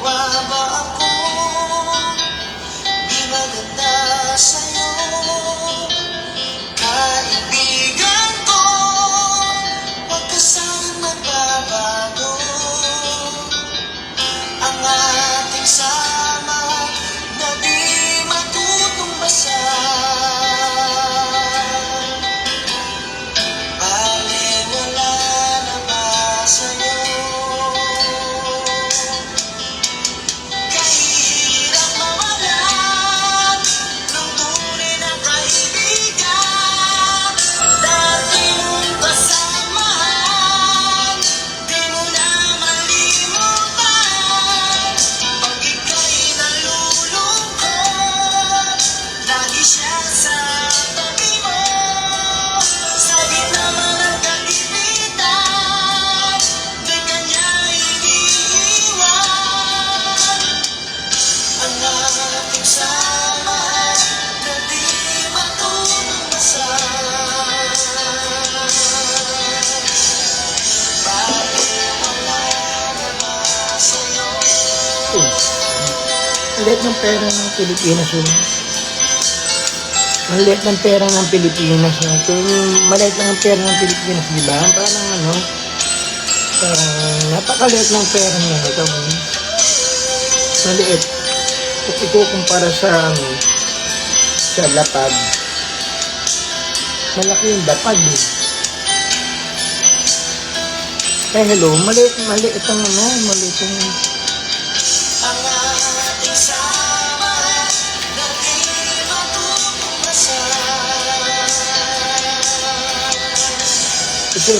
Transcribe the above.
Kapwa ba ako di maganda sa'yo? Kaibigan ko, huwag ka sanang magbabago. Ang ating sama na di matutumbasan. Baliwala na ba sa'yo? Kahirap mawalan ng tunay na kaibigan. Dati mong kasamahan, di mo na malimutan. Pag ika'y nalulungkot, lagi siya sa tabi mo. Sa gitna man ng kagipitan, di kanya iniiwan. Ang ating sama na di matutumbasan. Baliwala na ba sa'yo? Ang liit ng pera ng Pilipinas yun. Ang liit ng pera ng Pilipinas. Kung maliit lang ang pera ng Pilipinas, di ba? Parang napakaliit ng pera niya. Ito, maliit. Kung ikukumpara sa lapad, malaki yung lapad eh. Hello, maliit ang maliit yung Ang ating sama na di matutumbasan. ito